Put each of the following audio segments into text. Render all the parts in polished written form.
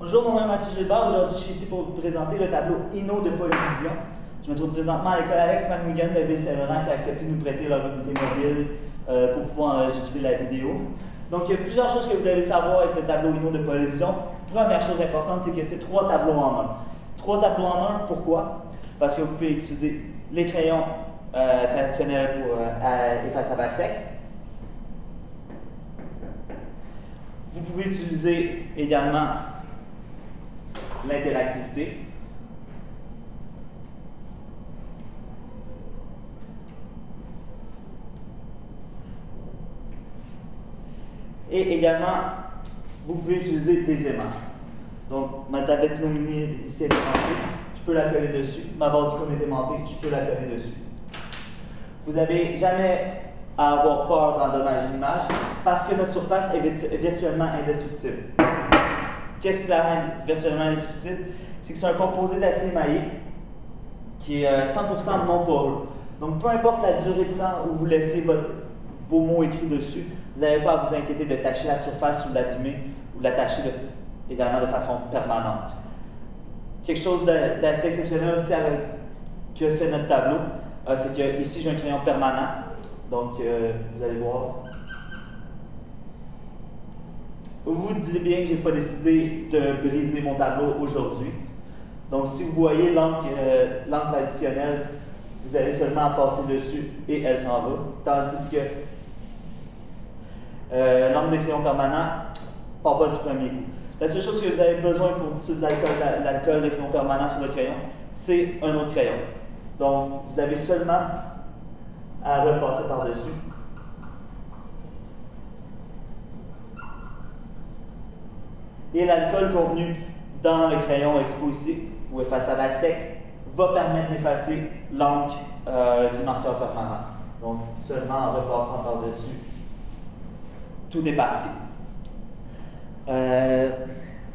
Bonjour, mon nom est Mathieu Gilbert. Aujourd'hui, je suis ici pour vous présenter le tableau Inno de Polyvision. Je me trouve présentement à l'école Alex McMigan de Ville-Saint-Laurent qui a accepté de nous prêter leur unité mobile pour pouvoir enregistrer la vidéo. Donc, il y a plusieurs choses que vous devez savoir avec le tableau Inno de Polyvision. Première chose importante, c'est que c'est 3 tableaux en un. 3 tableaux en un, pourquoi? Parce que vous pouvez utiliser les crayons traditionnels pour effaçables à sec. Vous pouvez utiliser également l'interactivité. Et également, vous pouvez utiliser des aimants. Donc, ma tablette Inno Mini ici est aimantée, je peux la coller dessus. Ma barre d'icône est aimantée, je peux la coller dessus. Vous n'avez jamais à avoir peur d'endommager l'image parce que notre surface est virtuellement indestructible. Qu'est-ce qui la rend virtuellement indestructible? C'est que c'est un composé d'acier émaillé qui est 100% non poreux. Donc, peu importe la durée de temps où vous laissez vos mots écrits dessus, vous n'avez pas à vous inquiéter de tacher la surface ou de l'abîmer ou de la tacher également de façon permanente. Quelque chose d'assez exceptionnel aussi que fait notre tableau, c'est que ici j'ai un crayon permanent. Donc, vous allez voir. Vous vous dites bien que je n'ai pas décidé de briser mon tableau aujourd'hui. Donc, si vous voyez l'encre additionnelle, vous allez seulement à passer dessus et elle s'en va. Tandis que l'encre de crayon permanent ne part pas du premier coup. La seule chose que vous avez besoin pour dissoudre l'alcool de crayon permanent sur le crayon, c'est un autre crayon. Donc, vous avez seulement à repasser par-dessus. Et l'alcool contenu dans le crayon expo ici, ou effaçable à sec, va permettre d'effacer l'encre du marqueur permanent. Donc, seulement en repassant par-dessus, tout est parti.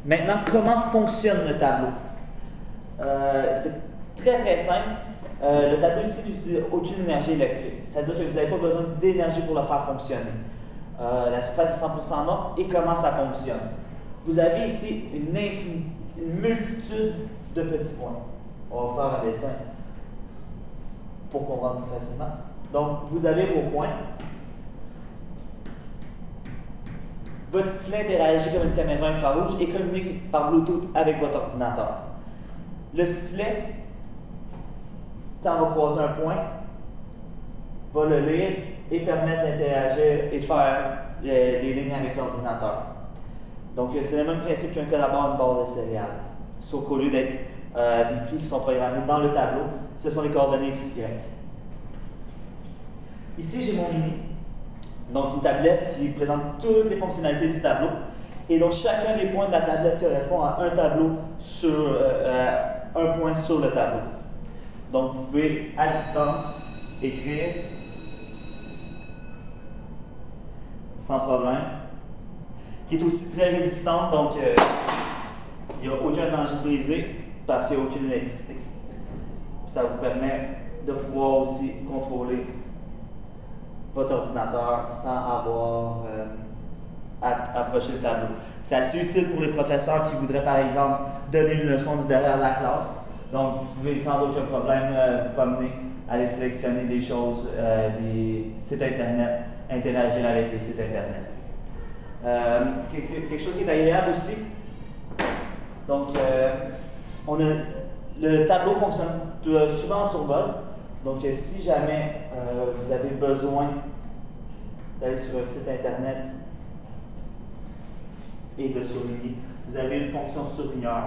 Maintenant, comment fonctionne le tableau? C'est très très simple. Le tableau ici n'utilise aucune énergie électrique. C'est-à-dire que vous n'avez pas besoin d'énergie pour le faire fonctionner. La surface est 100% morte. Et comment ça fonctionne? Vous avez ici une multitude de petits points. On va faire un dessin pour comprendre plus facilement. Donc, vous avez vos points. Votre stylet interagit comme une caméra infrarouge et communique par Bluetooth avec votre ordinateur. Le stylet, quand on va croiser un point, va le lire et permettre d'interagir et faire les lignes avec l'ordinateur. Donc, c'est le même principe qu'un code à barre, une barre de céréales. Sauf qu'au lieu d'être des plis qui sont programmés dans le tableau, ce sont les coordonnées XY. Ici, j'ai mon mini. Donc, une tablette qui présente toutes les fonctionnalités du tableau. Et donc, chacun des points de la tablette correspond à un tableau sur un point sur le tableau. Donc, vous pouvez, à distance, écrire sans problème, qui est aussi très résistante, donc il n'y a aucun danger de briser parce qu'il n'y a aucune électricité. Ça vous permet de pouvoir aussi contrôler votre ordinateur sans avoir à approcher le tableau. C'est assez utile pour les professeurs qui voudraient, par exemple, donner une leçon du derrière la classe. Donc, vous pouvez sans aucun problème vous promener, aller sélectionner des choses, des sites Internet, interagir avec les sites Internet. Quelque chose qui est agréable aussi. Donc, le tableau fonctionne souvent en survol. Donc, si jamais vous avez besoin d'aller sur un site Internet et de surligner, vous avez une fonction surligneur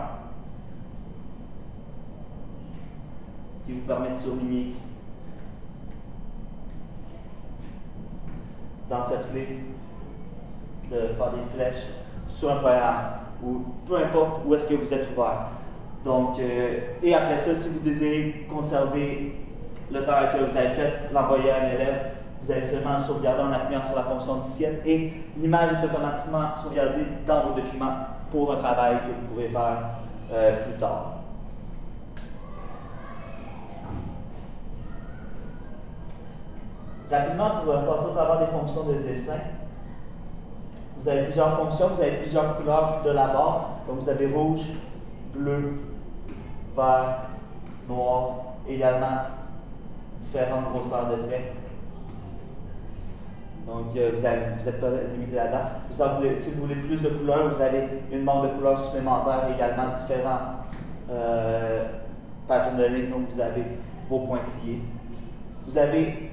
qui vous permet de surligner dans cette clé, de faire des flèches sur un programme ou peu importe où est-ce que vous êtes ouvert. Donc, et après ça, si vous désirez conserver le travail que vous avez fait, l'envoyer à un élève, vous allez seulement le sauvegarder en appuyant sur la fonction disquette et l'image est automatiquement sauvegardée dans vos documents pour un travail que vous pourrez faire plus tard. Rapidement, pour passer au travers des fonctions de dessin, vous avez plusieurs fonctions, vous avez plusieurs couleurs de la barre. Donc vous avez rouge, bleu, vert, noir, également différentes grosseurs de traits. Donc vous n'êtes pas limité là-dedans. Si vous voulez plus de couleurs, vous avez une bande de couleurs supplémentaire, également différents patterns de ligne, donc vous avez vos pointillés. Vous avez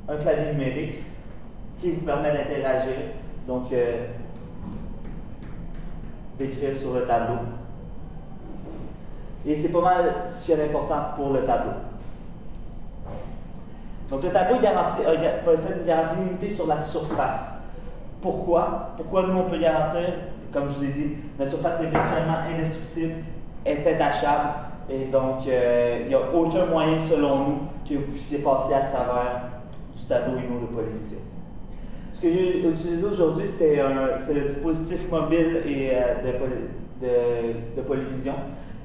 un clavier numérique qui vous permet d'interagir, donc d'écrire sur le tableau. Et c'est pas mal si important pour le tableau. Donc le tableau possède une garantie limitée sur la surface. Pourquoi? Pourquoi nous on peut garantir, comme je vous ai dit, notre surface est virtuellement indestructible, est intachable, et donc il n'y a aucun moyen selon nous que vous puissiez passer à travers du tableau Uno de Polyvision. Ce que j'ai utilisé aujourd'hui, c'est le dispositif mobile et de Polyvision.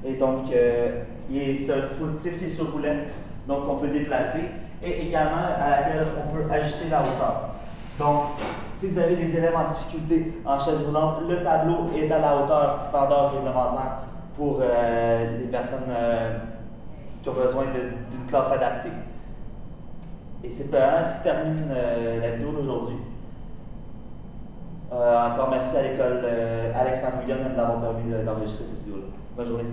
Et donc, c'est un dispositif qui est sur roulette, donc on peut déplacer, et également à laquelle on peut ajuster la hauteur. Donc, si vous avez des élèves en difficulté en chaise roulante, le tableau est à la hauteur standard réglementaire pour les personnes qui ont besoin d'une classe adaptée. Et c'est ce qui termine la vidéo d'aujourd'hui. Encore merci à l'école Alex McWilliam de nous avoir permis d'enregistrer cette vidéo-là. Bonne journée.